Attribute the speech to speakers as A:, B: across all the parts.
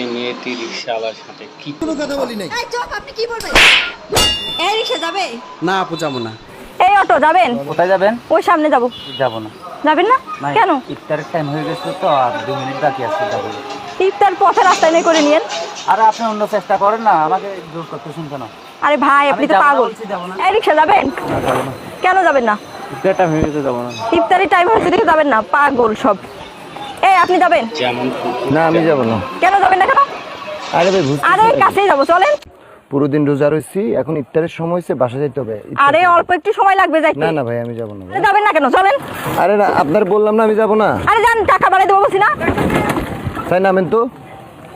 A: মেয়েটি রিক্সাওয়ালার সাথে কি
B: কোনো কথা বলি নাই।
C: এই চুপ, আপনি কি বলবেন? এই রিকশা যাবে?
D: না আপু যাবো না।
C: এই অটো যাবেন?
E: কোথায় যাবেন?
C: ওই সামনে যাব।
E: যাবো না।
C: যাবেন না?
E: না,
C: কেন?
E: ইফতারের টাইম হয়ে গেছে তো, আর 2 মিনিট বাকি আছে, যাবো না।
C: ইফতার পথে রাস্তায় নেই করে নিয়েন।
E: আরে আপনি অন্য চেষ্টা করেন না, আমাকে জোর করতেছেন কেন?
C: আরে ভাই আপনি তো
E: আমি যাবো না
C: পাগল।
E: বলছি, যাবো না।
C: এই রিকশা যাবেন?
E: না, যাবো না।
C: কেন যাবেন না?
E: ইফতারের টাইম হয়ে গেছে, যাবো না।
C: ইফতারি টাইম হয়েছে দেখে যাবেন না, পাগল সব। এই আপনি যাবেন?
A: যেমন
B: না আমি যাব না।
C: কেন যাবেন না কেন?
B: আরে ভাই বুঝতে
C: আরে কাছেই যাব, চলেন।
B: পুরো দিন রোজা রইছি, এখন ইফতারের সময় হইছে, বাসা যেতে হবে।
C: আরে অল্প একটু সময় লাগবে যাইতে।
B: না না ভাই আমি যাব না ভাই।
C: আরে যাবেন না কেন? চলেন।
B: আরে না আপনার বললাম না আমি যাব না।
C: আরে যান, টাকা বাড়াই দেবো বলছি না।
B: তাই নামেন তো।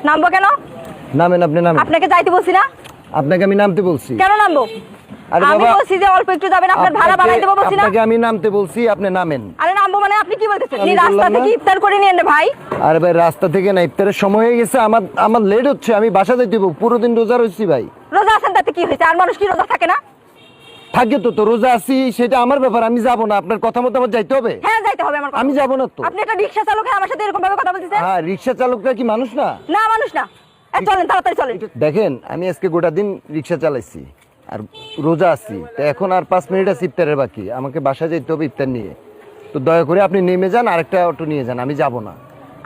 C: নামবো কেন?
B: নামেন, আপনি নামেন।
C: আপনাকে যাইতে বলছি না।
B: আপনাকে আমি নামতে বলছি।
C: কেন নামবো?
B: আরে
C: আমি
B: বাবা
C: বলছি যে অল্প একটু যাবেন, আপনার ভাড়া বাড়াই দেবো বলছি না।
B: আপনাকে আমি নামতে বলছি, আপনি নামেন।
C: আরে নামবো মানে আপনি কি বলতেছেন?
B: আমি
C: নি রাস্তা
B: বললাম না।
C: থেকে ইফতার করে নিয়েন না ভাই।
B: আরে ভাই রাস্তা থেকে না, ইফতারের সময় হয়ে গেছে, আমার লেট হচ্ছে, আমি বাসা যাইতে হবে। পুরো দিন রোজা রইছি ভাই।
C: রোজা আছেন তাতে কি হয়েছে? আর মানুষ কি রোজা থাকে না?
B: থাকে তো রোজা আছি, সেটা আমার ব্যাপার, আমি যাব না। আপনার কথা মতো আমার যাইতে হবে।
C: হ্যাঁ যাইতে হবে আমার কথা।
B: আমি যাব না তো।
C: আপনি একটা রিকশা চালক হয়ে আমার সাথে এরকম ভাবে কথা বলতেছেন?
B: হ্যাঁ রিক্সা চালকরা কি মানুষ না?
C: না মানুষ না। এই চলেন, তাড়াতাড়ি চলেন।
B: দেখেন আমি আজকে গোটা দিন রিক্সা চালাইছি আর রোজা আছি, তো এখন আর 5 মিনিট আছে ইফতারের বাকি, আমাকে বাসায় যেতে হবে ইফতার নিয়ে। তো দয়া করে আপনি নেমে যান, আরেকটা অটো নিয়ে যান, আমি যাব না।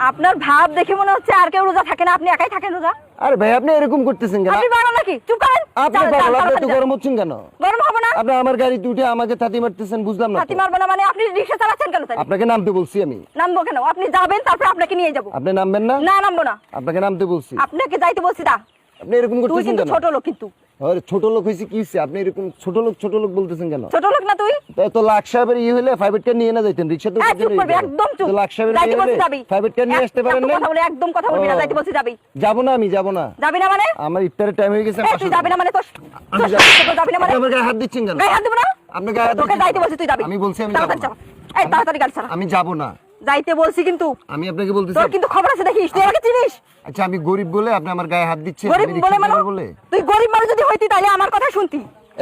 C: আপনার ভাব দেখে মনে হচ্ছে আর কেউ রোজা থাকে না, আপনি একাই থাকেন রোজা।
B: আরে ভাই আপনি এরকম করতেছেন কেন?
C: আপনি পাগল নাকি? চুপ করেন।
B: আপনি
C: চলেন,
B: পাগল, আপনি
C: তাড়াতাড়ি
B: এত
C: যান।
B: গরম হচ্ছেন কেন?
C: গরম হবে না?
B: আপনি আমার গাড়িতে উঠে আমাকে তাতি মারতেছেন, বুঝলাম না তো।
C: হাতি মারবো না মানে আপনি রিকশা চালাচ্ছেন কেন তাই?
B: আপনাকে নামতে বলছি আমি।
C: নামবো কেন? আপনি যাবেন, তারপর আপনাকে নিয়ে যাবো।
B: আপনি নামবেন না?
C: না নামবো না।
B: আপনাকে নামতে বলছি।
C: আপনাকে যাইতে বলছি না।
B: আপনি এরকম
C: তুই
B: করতেছেন
C: কিন্তু
B: কেন?
C: ছোট লোক, কিন্তু
B: আরে ছোট লোক হইছে কি হইছে? আপনি এরকম ছোট লোক বলতেছেন কেন?
C: ছোট লোক না তুই।
B: তো লাখ সাহেবের হইলে প্রাইভেট কার নিয়ে না যাইতেন, রিকশা তো
C: চুপ করবি, একদম চুপ।
B: লাখ সাহেবের
C: যাইতে
B: হইলে
C: বলছি যাবি।
B: প্রাইভেট কার নিয়ে আসতে পারেন
C: একদম
B: না?
C: কথা বলে একদম কথা বলবি না,
B: ও।
C: যাইতে বলছি যাবি।
B: যাব না, আমি যাব না।
C: যাবি না মানে?
B: আমার ইফতারের টাইম হয়ে গেছে।
C: এই তুই যাবি না মানে? তোর
B: আমি
C: তোর
B: যাব।
C: সাথে যাবি না মানে?
B: আপনি আমার গায়ে হাত দিচ্ছেন কেন?
C: গায়ে হাত দেব না?
B: আপনি গায়ে হাত
C: তোকে
B: দিচ্ছেন
C: যাইতে
B: কেন?
C: বলছি, তুই যাবি।
B: আমি বলছি আমি যাব
C: তাড়াতাড়ি
B: না।
C: চালা। এই তাড়াতাড়ি গাড়ি চালা।
B: আমি যাব না।
C: যাইতে বলছি কিন্তু।
B: আমি আপনাকে বলতেছি।
C: তোর কিন্তু খবর আছে দেখিস, তুই আমাকে চিনিস?
B: আচ্ছা আমি গরিব বলে আপনি আমার গায়ে হাত দিচ্ছেন?
C: গরিব
B: আমি
C: বলে
B: রিকশা
C: মানে?
B: চালাবো বলে?
C: তুই গরিব মানুষ যদি হইতি তাহলে আমার কথা শুনতি।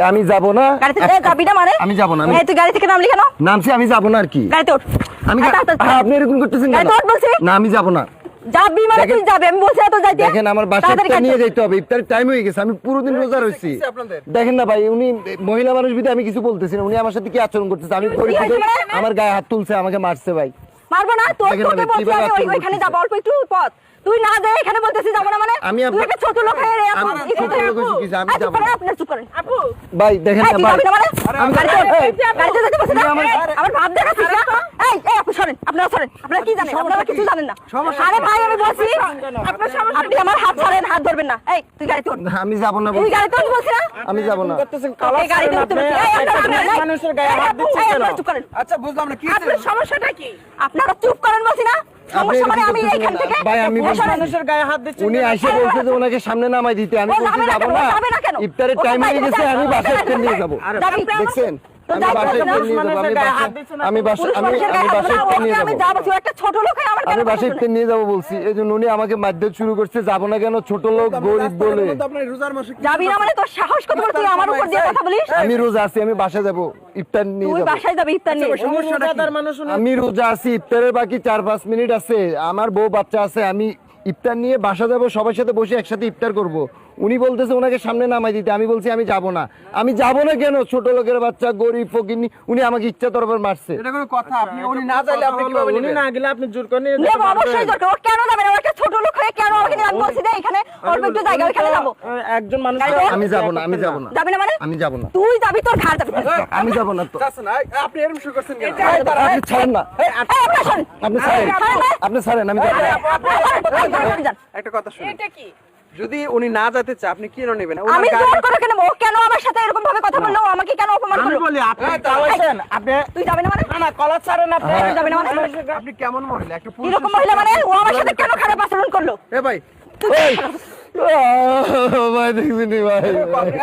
B: আমি যাব না।
C: গাড়িতে যাবি না মানে?
B: আমি যাব না।
C: এই তুই গাড়ি থেকে নামলি কেন?
B: নামছি, আমি যাব না আর কি।
C: গাড়িতে ওঠ।
B: আমি
C: এই তাড়াতাড়ি চল।
B: আপনি এরকম করতেছেন কেন?
C: গাড়িতে ওঠ বলছি।
B: না আমি যাব না।
C: যাবি মানে
B: দেখেন-
C: তুই যাবি, আমি বলছি না তো যাইতে।
B: দেখেন আমার বাসায়
C: তাড়াতাড়ি
B: ইফতার
C: গাড়ি
B: নিয়ে
C: চালা।
B: যাইতে হবে, ইফতারের টাইম হয়ে গেছে, আমি পুরো দিন রোজা রইছি। দেখেন না ভাই, উনি মহিলা মানুষ বিধে আমি কিছু বলতেছি না, উনি আমার সাথে কি আচরণ করতেছে? আমি গরিব বিধে আমার গায়ে হাত তুলছে, আমাকে মারছে ভাই।
C: মারবো না তোর,
B: দেখেন
C: তোকে
B: আমি
C: বলছি
B: কিভাবে
C: আমি
B: আচরণ
C: ওইখানে
B: করতেছি।
C: যাবো, অল্প একটু পথ। তুই না যাই এখানে বলতেছিস যাবো না মানে?
B: আমি
C: তুই একটা ছোট লোক হয়ে রে
B: আমি
C: এখন।
B: ছোট লোক হয়েছি কি? আমি
C: চুপ
B: যাবো
C: করেন,
B: না।
C: আপনি চুপ করেন। আপু
B: ভাই দেখেন
C: এই,
B: না
C: তুই
B: ভাই,
C: যাবি না মানে?
B: আমি
C: গাড়িতে ওঠ। গাড়িতে যেতে বলছি না?
B: আমার-
C: আমার ভাব দেখাচ্ছিস না? এই আপু সরেন, আপনারা সরেন। আপনারা কি জানেন? আপনারা কিছু জানেন না। আরে ভাই আমি বলছি, আপনি আমার হাত ছাড়েন, হাত ধরবেন না। এই তুই গাড়িতে ওঠ।
B: না, আমি যাব না
C: তুই
B: বলছি।
C: গাড়িতে ওঠ বলছি না?
B: আমি যাব না।
C: এই গাড়িতে উঠতে বলছি। এই, আপনারা
E: মানুষের গায়ে হাত দিচ্ছেন কেন?
C: চুপ করেন।
E: আচ্ছা বুঝলাম না, কি
C: আপনার সমস্যাটা কি? আপনারা চুপ করেন বলছি না? সমস্যা মানে আমি
B: এরকম
C: এইখান
B: করতেছেন
C: থেকে
B: না। ভাই, আমি বলছি-
E: মানুষের গায়ে হাত দিচ্ছেন
B: উনি
E: কেন?
B: এসে বলছে যে ওনাকে সামনে নামাই দিতে, আমি
C: ও
B: বলছি
C: যাবে না
B: যাব
C: কেন?
B: না।
C: ও যাবে না কেন?
B: ইফতারের
C: ও
B: টাইম
C: যাবে
B: হয়ে
C: না
B: গেছে,
C: কেন?
B: আমি
C: ও
B: বাসায়
C: যাবে
B: ইফতার
C: না
B: নিয়ে
C: কেন?
B: যাব।
C: যাবি?
B: দেখছেন
C: তো
B: আমি
C: যাই
B: বাসায়
C: বলছি না,
B: ইফতার নিয়ে যাব,
E: মানুষের গায়ে হাত দিচ্ছেন না।
B: আমি
C: পুরুষ মানুষের গায়ে হাত
B: বাসায়
C: দেওয়া,
B: ইফতার নিয়ে
C: আমি
B: যাব।
C: যাবো, তুই একটা ছোট লোক হয়ে আমার
B: আমি
C: কেন
B: বাসায়
C: কথা
B: ইফতার
C: শুনিস?
B: নিয়ে যাবো বলছি, এই জন্য উনি আমাকে মারধর শুরু করছে, যাবো না কেন? ছোট লোক গরিব বলে।
C: যাবি না মানে? তোর সাহস কত বড়, তুই আমার উপর দিয়ে কথা বলিস?
B: আমি রোজা আছি, আমি বাসায় যাব, ইফতার নিয়ে
C: তুই
B: যাব।
C: বাসায় যাবি ইফতার নিয়ে।
B: আমি রোজা আছি, ইফতারের বাকি 4-5 মিনিট আছে, আমার বউ বাচ্চা আছে, আমি ইফতার নিয়ে বাসা যাব, সবার সাথে বসে একসাথে ইফতার করব। উনি বলতেছে ওনাকে সামনে নামাই দিতে, আমি বলছি আমি যাব না। আমি যাব না কেন? ছোট লোকের বাচ্চা, গরিব ফকিনি, উনি আমাকে ইচ্ছা তরফের মারছে।
E: এটা কোনো কথা? আপনি উনি না চাইলে আপনি কিভাবে নেবেন? উনি না গেলে আপনি জোর করে নিয়ে
C: নেব, অবশ্যই দরকার। ও কেন যাবে না? ও একটা ছোট লোক হয়ে কেন আমাকে নিয়ে? আমি বলছি যে এখানে অল্প একটু জায়গা, ওইখানে যাবো।
E: একজন মানুষ
C: গাড়িতে ওঠ।
B: আমি যাব না, আমি যাব না,
C: যাবি না মানে?
B: আমি যাব না,
C: তুই যাবি, তোর ঘাড় যাবি।
B: আমি যাব না তো।
E: আপনি এরকম শুরু করছেন কেন?
B: আপনি ছাড়েন না,
C: এই, আপনারা শোনেন।
B: আপনি ছাড়েন, আপনি ছাড়েন, আমি যাব না।
C: আপনি যান।
E: একটা কথা শুনুন, যদি উনি না যেতে চায় আপনি কেন নেবেন?
C: আমি জোর করে কেন? ও কেন আমার সাথে এরকম ভাবে কথা বললো? ও আমাকে কেন অপমান
E: আমি
C: করলো?
E: বলি আপনি চালাচ্ছেন, আপনি
C: তুই যাবি না মানে?
E: না কলার ছাড়েন আপনি।
C: তুই যাবি না মানে?
E: আপনি কেমন মহিলা? একটু
C: এরকম মহিলা মানে? ও আমার সাথে কেন খারাপ আচরণ করলো?
E: এ ভাই,
B: ভাই দেখবি নি ভাই,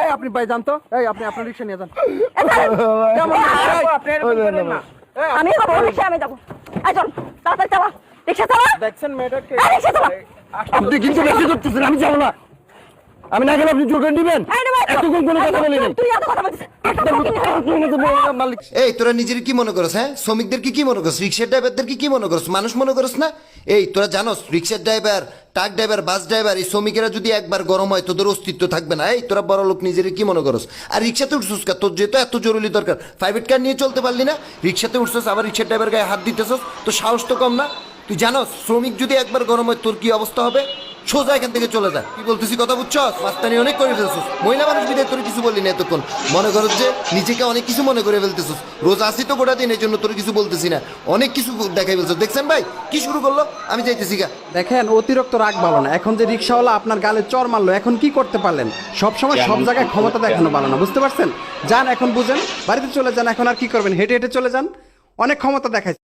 E: এই আপনি ভাই জান তো, এই আপনি আপনার রিকশা নিয়ে যান।
C: এই ছাড়েন।
E: কেমন
C: এই,
E: আপনি এরকম করেন না।
C: আমি যাবো, রিক্সা আমি যাবো। এই চল, তাড়াতাড়ি চালা। রিক্সা চালা।
E: দেখছেন মেয়েটাকে?
C: এই, রিক্সা চালা।
B: আপনি কিন্তু বেশি করতেছেন, আমি যাব না। আমি না গেলে আপনি জোর করে দিবেন
C: এই নে ভাই,
B: এতক্ষণ কোনো কথা বলি নাই
C: তুই এত কথা বলছিস
B: মালিক
D: এই তোরা নিজের কি মনে করছ? হ্যাঁ, শ্রমিকদের কি মনে করছ? রিক্সার ড্রাইভারদের কি মনে করছ? মানুষ মনে করছ না? এই তোরা জানোস রিক্সার driver, truck driver, bus driver, এই শ্রমিকেরা যদি একবার গরম হয় তোদের অস্তিত্ব থাকবে না। এই তোরা বড় লোক নিজের কি মনে করছ? আর রিক্সাতে উঠছিস কা? তোর যেহেতু এত জরুরি দরকার, প্রাইভেট কার নিয়ে চলতে পারলি না, রিক্সাতে উঠছিস, আবার রিক্সার ড্রাইভার গায়ে হাত দিতেছস, তো সাহস তো কম না? তুই জানোস শ্রমিক যদি একবার গরম হয় তোর কি অবস্থা হবে? সোজা এখান থেকে চলে যা। কি বলতেছি কথা বুঝছস? মাস্তানি অনেক করে ফেলছিস। মহিলা মানুষ বিদায় তোর কিছু বললি না এতক্ষণ। মনে করছ যে নিজেকে অনেক কিছু মনে করে ফেলতেছিস। রোজ আসি তো গোটা দিন, এই জন্য তোর কিছু বলতেছি না। অনেক কিছু দেখাই ফেলছিস। দেখছেন ভাই কি শুরু করলো? আমি যাইতেছি গা।
E: দেখেন অতিরিক্ত রাগ ভালো না। এখন যে রিক্সাওয়ালা আপনার গালে চর মারলো, এখন কি করতে পারলেন? সব সময় সব জায়গায় ক্ষমতা দেখানো ভালো না, বুঝতে পারছেন? যান এখন বুঝেন, বাড়িতে চলে যান। এখন আর কি করবেন? হেঁটে হেঁটে চলে যান, অনেক ক্ষমতা দেখায়।